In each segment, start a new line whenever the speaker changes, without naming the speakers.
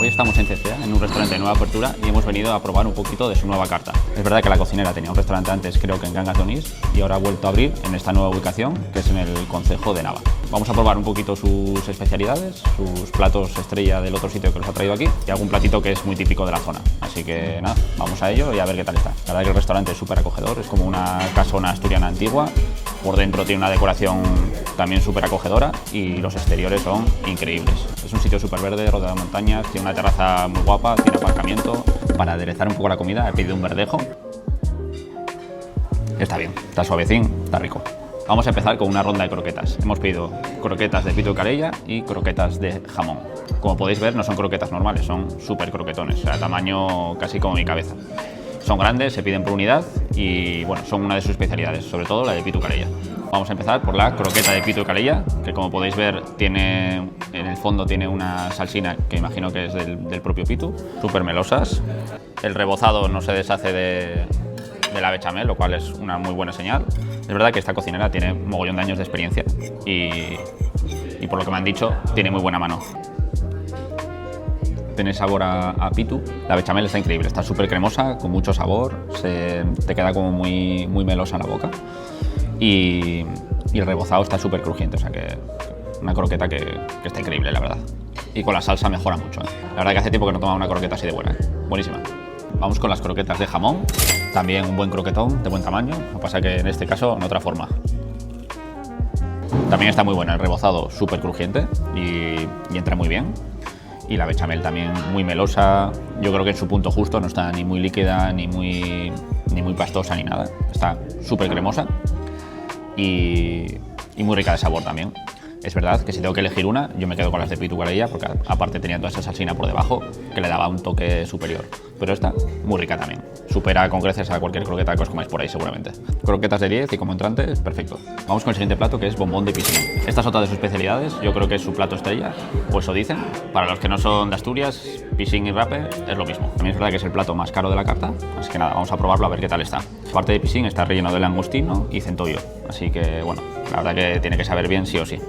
Hoy estamos en CCA, en un restaurante de nueva apertura, y hemos venido a probar un poquito de su nueva carta. Es verdad que la cocinera tenía un restaurante antes, creo que en Cangas de Onís, y ahora ha vuelto a abrir en esta nueva ubicación, que es en el concejo de Nava. Vamos a probar un poquito sus especialidades, sus platos estrella del otro sitio que los ha traído aquí, y algún platito que es muy típico de la zona. Así que nada, vamos a ello y a ver qué tal está. La verdad que el restaurante es súper acogedor, es como una casona asturiana antigua. Por dentro tiene una decoración también súper acogedora y los exteriores son increíbles. Es un sitio súper verde, rodeado de montañas, tiene una terraza muy guapa, tiene aparcamiento. Para aderezar un poco la comida he pedido un verdejo. Está bien, está suavecín, está rico. Vamos a empezar con una ronda de croquetas. Hemos pedido croquetas de pito y calella y croquetas de jamón. Como podéis ver, no son croquetas normales, son súper croquetones, o sea, tamaño casi como mi cabeza. Son grandes, se piden por unidad y bueno, son una de sus especialidades, sobre todo la de pito y calella. Vamos a empezar por la croqueta de pito y calella, que como podéis ver tiene, en el fondo tiene una salsina que imagino que es del propio pitu, súper melosas. El rebozado no se deshace de la bechamel, lo cual es una muy buena señal. Es verdad que esta cocinera tiene un mogollón de años de experiencia y por lo que me han dicho, tiene muy buena mano. Tiene sabor a pitu. La bechamel está increíble, está súper cremosa, con mucho sabor, te queda como muy melosa en la boca y el rebozado está súper crujiente, o sea que una croqueta que está increíble, la verdad. Y con la salsa mejora mucho, ¿eh? La verdad que hace tiempo que no tomaba una croqueta así de buena, ¿eh? Buenísima. Vamos con las croquetas de jamón, también un buen croquetón de buen tamaño, lo que pasa que en este caso en otra forma. También está muy buena, el rebozado súper crujiente y entra muy bien. Y la bechamel también muy melosa, yo creo que en su punto justo, no está ni muy líquida, ni muy pastosa, ni nada. Está súper cremosa y muy rica de sabor también. Es verdad que si tengo que elegir una, yo me quedo con las de pitu calella, porque aparte tenía toda esa salsina por debajo que le daba un toque superior. Pero esta, muy rica también. Supera con creces a cualquier croqueta que os comáis por ahí seguramente. Croquetas de 10 y como entrante es perfecto. Vamos con el siguiente plato, que es bombón de piscín. Esta es otra de sus especialidades, yo creo que es su plato estrella, o eso dicen. Para los que no son de Asturias, piscín y rape es lo mismo. También es verdad que es el plato más caro de la carta, así que nada, vamos a probarlo a ver qué tal está. Aparte de piscín está relleno de langostino y centollo, así que bueno, la verdad que tiene que saber bien sí o sí.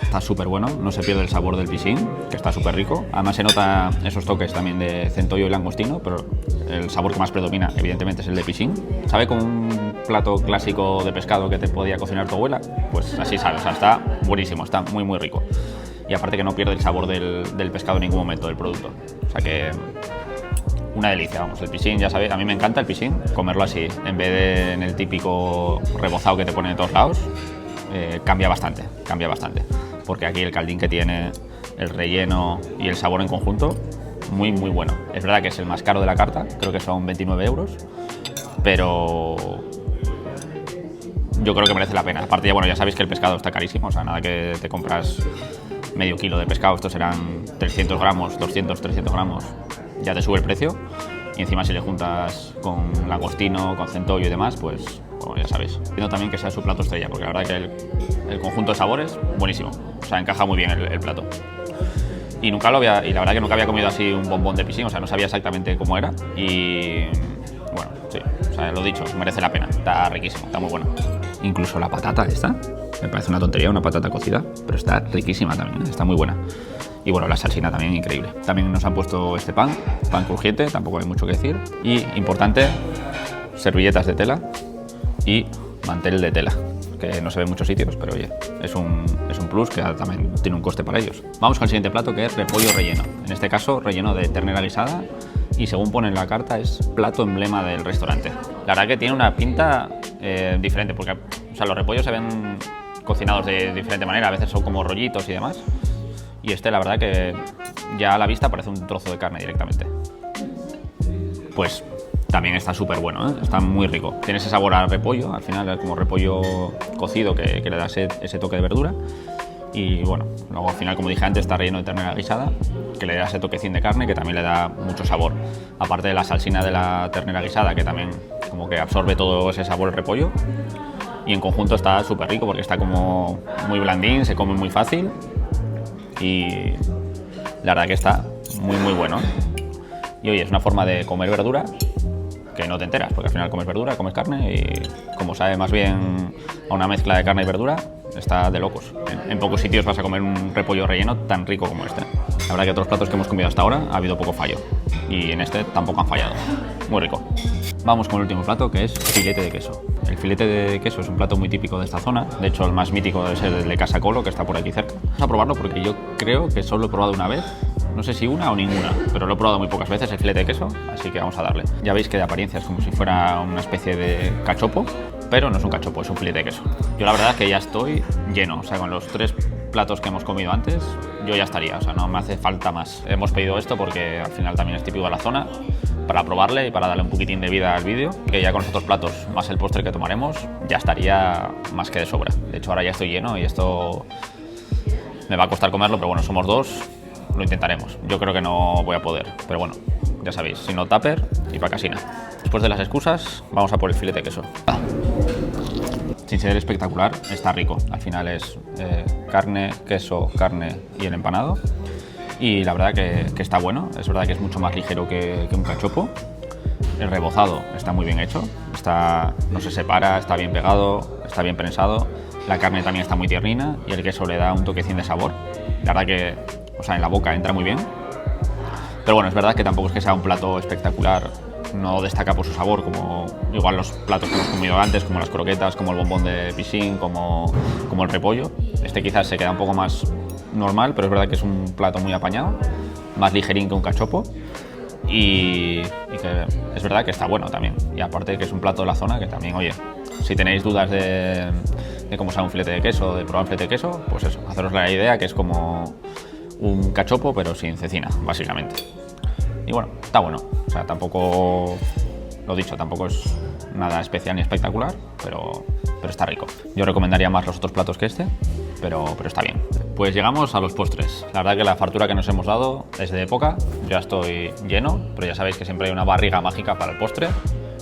Está súper bueno, no se pierde el sabor del piscín, que está súper rico. Además se nota esos toques también de centollo y langostino, pero el sabor que más predomina evidentemente es el de piscín. ¿Sabe como un plato clásico de pescado que te podía cocinar tu abuela? Pues así sabe, o sea, está buenísimo, está muy rico. Y aparte que no pierde el sabor del pescado en ningún momento del producto. O sea que una delicia, vamos, el piscín, ya sabéis, a mí me encanta el piscín, comerlo así, en vez de en el típico rebozado que te ponen de todos lados, cambia bastante. Porque aquí el caldín que tiene, el relleno y el sabor en conjunto, muy bueno. Es verdad que es el más caro de la carta, creo que son 29 euros, pero yo creo que merece la pena. Aparte, ya sabéis que el pescado está carísimo, o sea, nada que te compras medio kilo de pescado, estos serán 300 gramos, 200, 300 gramos, ya te sube el precio. Y encima si le juntas con langostino, con centollo y demás, pues como ya sabéis. Quiero también que sea su plato estrella, porque la verdad que el conjunto de sabores, buenísimo. O sea, encaja muy bien el plato. Y la verdad que nunca había comido así un bombón de piscín, o sea, no sabía exactamente cómo era. Y bueno, sí, o sea, lo dicho, merece la pena. Está riquísimo, está muy bueno. Incluso la patata esta, me parece una tontería, una patata cocida, pero está riquísima también, está muy buena. Y bueno, la salsina también increíble. También nos han puesto este pan crujiente, tampoco hay mucho que decir. Y importante, servilletas de tela y mantel de tela, que no se ve en muchos sitios, pero oye, es un plus que también tiene un coste para ellos. Vamos con el siguiente plato, que es repollo relleno. En este caso, relleno de ternera guisada y según pone en la carta es plato emblema del restaurante. La verdad que tiene una pinta diferente, porque o sea, los repollos se ven cocinados de diferente manera, a veces son como rollitos y demás. Y este, la verdad que ya a la vista parece un trozo de carne directamente. Pues también está súper bueno, ¿eh? Está muy rico. Tiene ese sabor a repollo, al final es como repollo cocido que le da ese toque de verdura. Y bueno, luego al final, como dije antes, está relleno de ternera guisada, que le da ese toquecín de carne que también le da mucho sabor. Aparte de la salsina de la ternera guisada, que también como que absorbe todo ese sabor del repollo. Y en conjunto está súper rico porque está como muy blandín, se come muy fácil. Y la verdad que está muy bueno. Y oye, es una forma de comer verdura que no te enteras, porque al final comes verdura, comes carne y como sabe más bien a una mezcla de carne y verdura, está de locos. En pocos sitios vas a comer un repollo relleno tan rico como este. La verdad que todos los platos que hemos comido hasta ahora ha habido poco fallo. Y en este tampoco han fallado. Muy rico. Vamos con el último plato, que es filete de queso. El filete de queso es un plato muy típico de esta zona. De hecho, el más mítico debe ser el de Casa Colo, que está por aquí cerca. Vamos a probarlo porque yo creo que solo lo he probado una vez. No sé si una o ninguna, pero lo he probado muy pocas veces el filete de queso, así que vamos a darle. Ya veis que de apariencia es como si fuera una especie de cachopo, pero no es un cachopo, es un filete de queso. Yo la verdad es que ya estoy lleno, o sea, con los 3 platos que hemos comido antes, yo ya estaría, o sea, no me hace falta más. Hemos pedido esto porque al final también es típico de la zona, para probarle y para darle un poquitín de vida al vídeo, que ya con los otros platos más el postre que tomaremos, ya estaría más que de sobra. De hecho, ahora ya estoy lleno y esto me va a costar comerlo, pero bueno, somos 2. Lo intentaremos. Yo creo que no voy a poder, pero bueno, ya sabéis, si no tupper y para casina. Después de las excusas, vamos a por el filete de queso. Sin ser espectacular, está rico. Al final es carne, queso, carne y el empanado. Y la verdad que está bueno. Es verdad que es mucho más ligero que un cachopo. El rebozado está muy bien hecho. No se separa, está bien pegado, está bien prensado. La carne también está muy tiernina y el queso le da un toquecín de sabor. La verdad que, o sea, en la boca entra muy bien. Pero bueno, es verdad que tampoco es que sea un plato espectacular. No destaca por su sabor, como igual los platos que hemos comido antes, como las croquetas, como el bombón de piscín, como el repollo. Este quizás se queda un poco más normal, pero es verdad que es un plato muy apañado, más ligerín que un cachopo. Y que es verdad que está bueno también. Y aparte que es un plato de la zona que también, oye, si tenéis dudas de cómo sea un filete de queso, de probar un filete de queso, pues eso, haceros la idea que es como un cachopo pero sin cecina, básicamente. Y bueno, está bueno, o sea, tampoco, lo dicho, tampoco es nada especial ni espectacular, pero está rico. Yo recomendaría más los otros platos que este, pero está bien. Pues llegamos a los postres. La verdad que la fartura que nos hemos dado es de época, ya estoy lleno, pero ya sabéis que siempre hay una barriga mágica para el postre.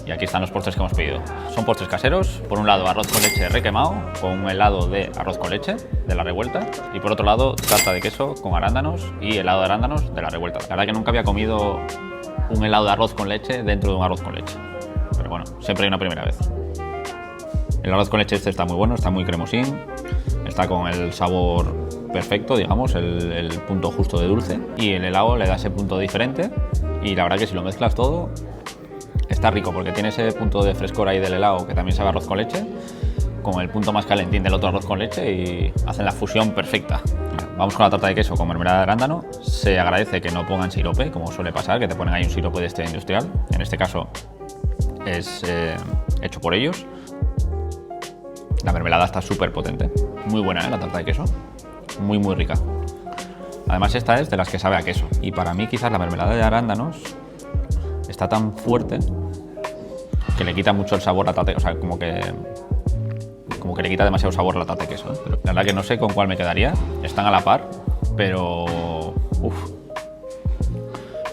Y aquí están los postres que hemos pedido. Son postres caseros. Por un lado, arroz con leche requemado, con un helado de arroz con leche, de La Revuelta. Y por otro lado, tarta de queso con arándanos y helado de arándanos de La Revuelta. La verdad que nunca había comido un helado de arroz con leche dentro de un arroz con leche. Pero bueno, siempre hay una primera vez. El arroz con leche este está muy bueno, está muy cremosín. Está con el sabor perfecto, digamos, el punto justo de dulce. Y el helado le da ese punto diferente. Y la verdad que si lo mezclas todo, está rico porque tiene ese punto de frescor ahí del helado que también sabe arroz con leche, con el punto más calentín del otro arroz con leche y hacen la fusión perfecta. Vamos con la tarta de queso con mermelada de arándano. Se agradece que no pongan sirope, como suele pasar, que te ponen ahí un sirope de este industrial. En este caso es hecho por ellos. La mermelada está súper potente, muy buena la tarta de queso, muy rica. Además esta es de las que sabe a queso y para mí quizás la mermelada de arándanos está tan fuerte que le quita mucho el sabor a la tarta, o sea, como que le quita demasiado sabor a la tarta de queso, ¿eh? Pero la verdad que no sé con cuál me quedaría, están a la par, pero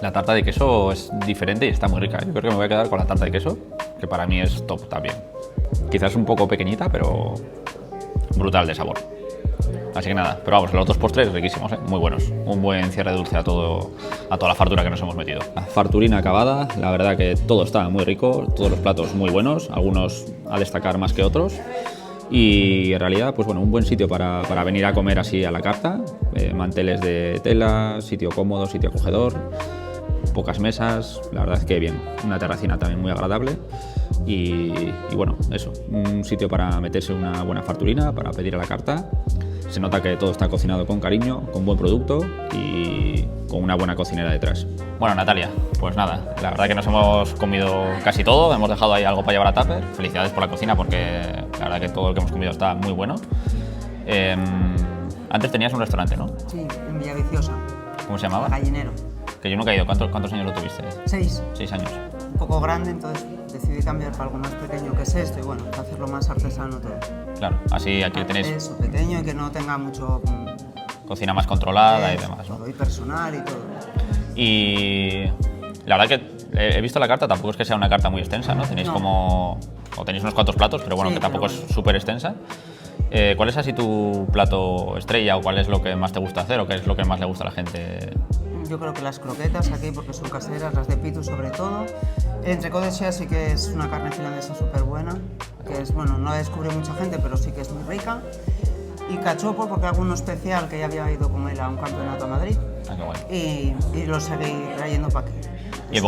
la tarta de queso es diferente y está muy rica, ¿eh? Yo creo que me voy a quedar con la tarta de queso, que para mí es top también. Quizás un poco pequeñita, pero brutal de sabor. Así que nada, pero vamos, los otros postres riquísimos, ¿eh? Muy buenos. Un buen cierre dulce a toda la fartura que nos hemos metido. La farturina acabada, la verdad que todo está muy rico, todos los platos muy buenos, algunos a destacar más que otros. Y en realidad, pues bueno, un buen sitio para venir a comer así a la carta. Manteles de tela, sitio cómodo, sitio acogedor, pocas mesas, la verdad es que bien. Una terracina también muy agradable. Y bueno, eso, un sitio para meterse una buena farturina, para pedir a la carta. Se nota que todo está cocinado con cariño, con buen producto y con una buena cocinera detrás. Bueno, Natalia, pues nada, la verdad que nos hemos comido casi todo, hemos dejado ahí algo para llevar a tupper. Felicidades por la cocina porque la verdad que todo lo que hemos comido está muy bueno. Antes tenías un restaurante, ¿no?
Sí, en Villaviciosa.
¿Cómo se llamaba?
Gallinero.
Que yo nunca he ido. ¿Cuántos años lo tuviste?
6.
6 años.
Un poco grande, entonces decidí cambiar para algo más pequeño que es esto y bueno, hacerlo más artesano todo.
Claro, así aquí tenéis...
Eso, pequeño y que no tenga mucho...
Cocina más controlada
eso,
y demás, ¿no?
Todo, y personal y todo.
Y la verdad que he visto la carta, tampoco es que sea una carta muy extensa, ¿no? Tenéis
No.
o tenéis unos cuantos platos, pero bueno,
Sí,
que tampoco
pero bueno.
es súper extensa. ¿Cuál es así tu plato estrella o cuál es lo que más te gusta hacer o qué es lo que más le gusta a la gente?
Yo creo que las croquetas aquí, porque son caseras, las de pitu sobre todo. El entrecot de Shea sí que es una carne finlandesa súper buena, que es, bueno, no la descubre mucha gente, pero sí que es muy rica. y cachopo porque hago uno especial que ya había ido con él a un campeonato a Madrid
Ah, qué guay.
y lo seguí trayendo para aquí.
¿Y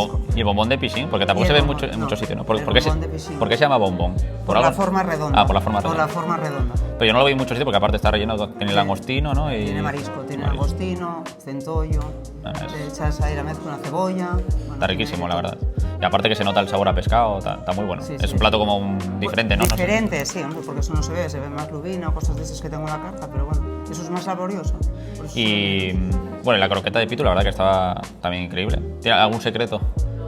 el bombón de piscín? Porque tampoco
Y
se
el
ve
bombón,
en
no,
muchos sitios, ¿no?
el
¿Por qué
bombón de piscín.
por qué se llama bombón?
Por la
algo?
forma redonda.
Ah, por la forma redonda.
Por la forma redonda.
Pero yo no lo vi en muchos sitios porque aparte está relleno, tiene el langostino, ¿no? Y...
Tiene marisco, tiene
marisco.
langostino, centollo,
Ah,
le echas ahí la mezcla, una cebolla. Bueno,
Está riquísimo, la
tiene
verdad. Y aparte que se nota el sabor a pescado, está muy bueno.
Sí,
es
sí.
un plato como diferente, ¿no? No sé.
Diferente, sí, hombre, porque eso no se ve más lubina o cosas de esas que tengo en la carta, pero bueno, eso es más laborioso. Por eso
Y bueno, la croqueta de pitu, la verdad que estaba también increíble. ¿Tiene algún secreto?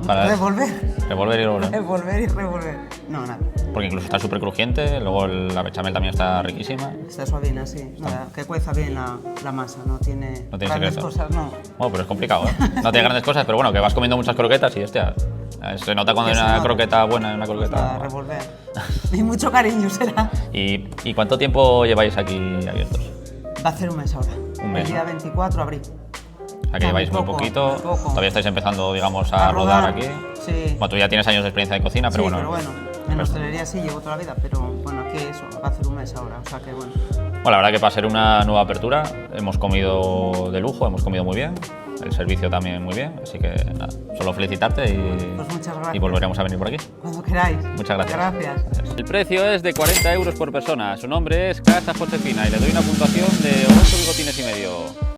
Para
revolver,
revolver y revolver.
revolver y revolver. No, nada,
Porque incluso está súper crujiente, luego la bechamel también está riquísima.
está suavina, sí. Nada, que cueza bien la masa, no tiene,
No tiene
grandes
secreto.
cosas, no.
Bueno, pero es complicado, ¿eh? No tiene grandes cosas, pero bueno, que vas comiendo muchas croquetas y, hostia, se nota cuando
Que
hay
se
una
nota.
croqueta buena y una
Para
croqueta...
revolver. Y mucho cariño será.
¿Y cuánto tiempo lleváis aquí abiertos?
Va a hacer un mes ahora.
Un mes,
El día 24 abrí.
O sea, que lleváis muy
poco,
poquito,
muy poco.
todavía estáis empezando, digamos, a rodar aquí.
Sí.
Bueno, tú ya tienes años de experiencia de cocina, pero
Sí,
bueno.
en hostelería sí llevo toda la vida, pero bueno, aquí eso, va a hacer un mes ahora, o sea que bueno.
Bueno, la verdad que para ser una nueva apertura hemos comido de lujo, hemos comido muy bien, el servicio también muy bien, así que nada, solo felicitarte
Pues muchas gracias.
y volveremos a venir por aquí.
Cuando queráis.
Muchas gracias.
Gracias.
El precio es de 40 euros por persona, su nombre es Casa Josefina y le doy una puntuación de 8 bigotines y medio.